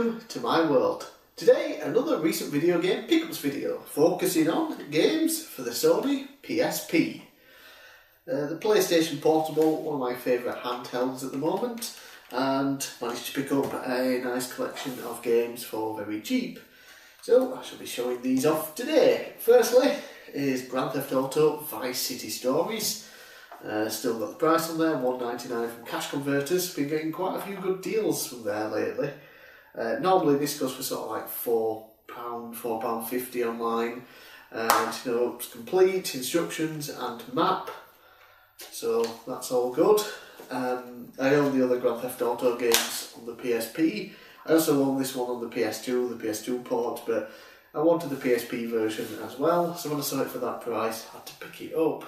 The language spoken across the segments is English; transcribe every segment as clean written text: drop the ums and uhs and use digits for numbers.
welcome to my world. Today, another recent video game pickups video, focusing on games for the Sony PSP. The PlayStation Portable, one of my favourite handhelds at the moment, and managed to pick up a nice collection of games for very cheap. So I shall be showing these off today. Firstly is Grand Theft Auto Vice City Stories. Still got the price on there, $1.99 from Cash Converters. Been getting quite a few good deals from there lately. Normally this goes for sort of like £4, £4.50 online. And it's complete, instructions and map. So that's all good. I own the other Grand Theft Auto games on the PSP. I also own this one on the PS2, the PS2 port, but I wanted the PSP version as well. So when I saw it for that price, I had to pick it up.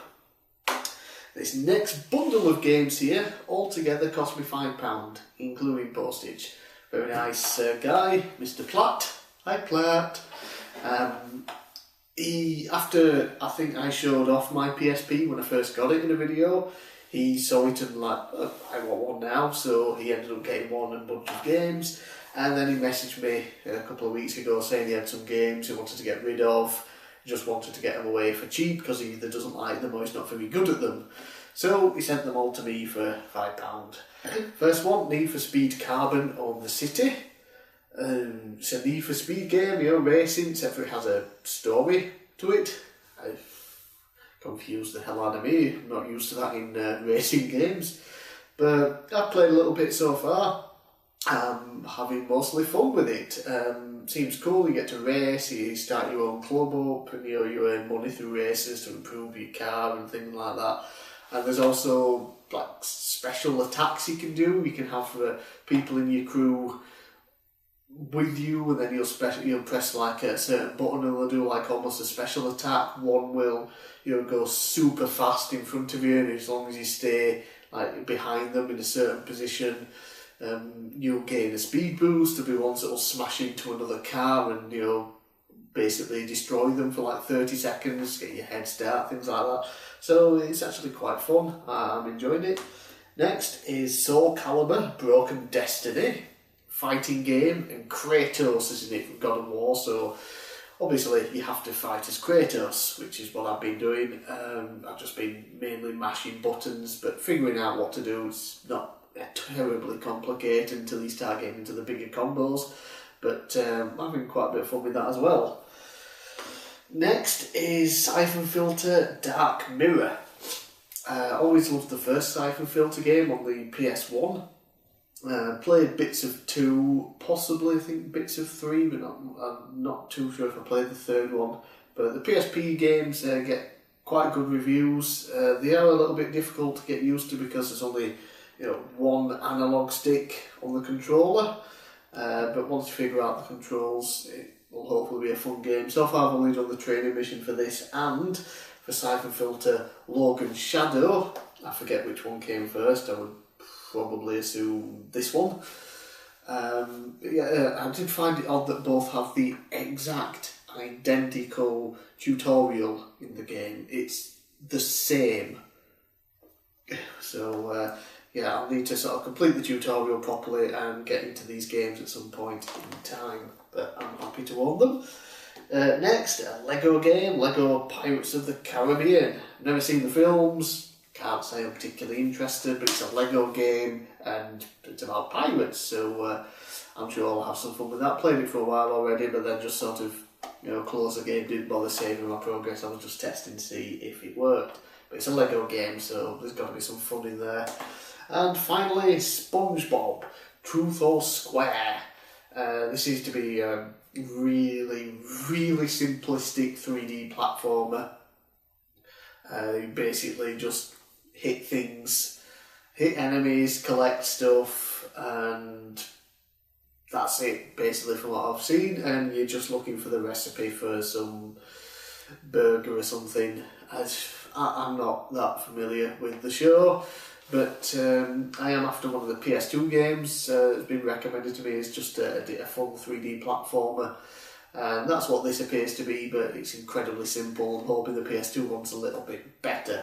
This next bundle of games here altogether cost me £5, including postage. Very nice guy, Mr. Platt. Hi Platt. After I think I showed off my PSP when I first got it in a video, he saw it and like, I want one now, so he ended up getting one and a bunch of games. And then he messaged me a couple of weeks ago saying he had some games he wanted to get rid of. Just wanted to get them away for cheap because he either doesn't like them or he's not very good at them. So he sent them all to me for £5. First one, Need for Speed Carbon on the City. It's a Need for Speed game, racing, except for it has a story to it. I've confused the hell out of me. I'm not used to that in racing games. But I've played a little bit so far. I'm having mostly fun with it. Seems cool, you get to race, you start your own club up, and you earn money through races to improve your car and things like that. And there's also like special attacks you can do. You can have people in your crew with you, and then you'll press like a certain button and they'll do like almost a special attack. One will go super fast in front of you, and as long as you stay like behind them in a certain position, you'll gain a speed boost. There'll be ones that'll smash into another car and basically destroy them for like 30 seconds, get your head start, things like that. So it's actually quite fun. I'm enjoying it. Next is Soul Calibur Broken Destiny, fighting game, and Kratos is in it from God of War. So obviously you have to fight as Kratos, which is what I've been doing. I've just been mainly mashing buttons, but figuring out what to do is not terribly complicated until you start getting into the bigger combos. But I'm having quite a bit of fun with that as well. Next is Siphon Filter Dark Mirror. Always loved the first Siphon Filter game on the PS1. Played bits of 2, possibly I think bits of 3, but I'm not too sure if I played the third one. But the PSP games get quite good reviews. They are a little bit difficult to get used to because there's only one analog stick on the controller. But once you figure out the controls, it will hopefully be a fun game. So far I've only done the training mission for this and for Siphon Filter Logan Shadow. I forget which one came first. I would probably assume this one. I did find it odd that both have the exact identical tutorial in the game. It's the same. So I'll need to sort of complete the tutorial properly and get into these games at some point in time, but I'm happy to own them. Next, a Lego game, Lego Pirates of the Caribbean. Never seen the films, can't say I'm particularly interested, but it's a Lego game and it's about pirates, so I'm sure I'll have some fun with that. Played it for a while already, but then just sort of closed the game, didn't bother saving my progress. I was just testing to see if it worked. But it's a Lego game, so there's got to be some fun in there. And finally, SpongeBob Truth or Square. This is to be a really, really simplistic 3D platformer. You basically just hit things, hit enemies, collect stuff, and that's it basically from what I've seen. And you're just looking for the recipe for some burger or something. I'm not that familiar with the show. But I am after one of the PS2 games. It's been recommended to me as just a fun 3D platformer. And that's what this appears to be, but it's incredibly simple. I'm hoping the PS2 one's a little bit better.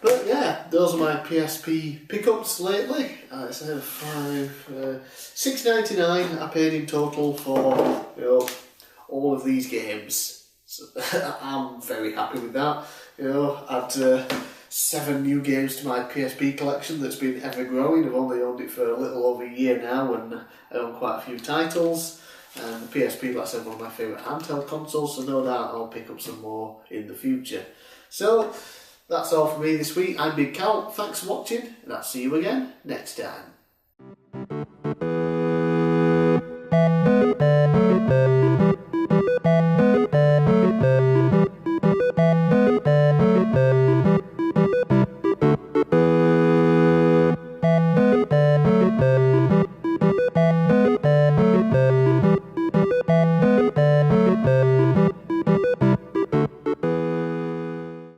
But yeah, those are my PSP pickups lately. It's a $6.99 I paid in total for all of these games. So I'm very happy with that. Add 7 new games to my PSP collection that's been ever growing. I've only owned it for a little over a year now, and I own quite a few titles. And the PSP, like I said, one of my favourite handheld consoles, so no doubt I'll pick up some more in the future. So that's all for me this week. I'm bigcal. Thanks for watching, and I'll see you again next time.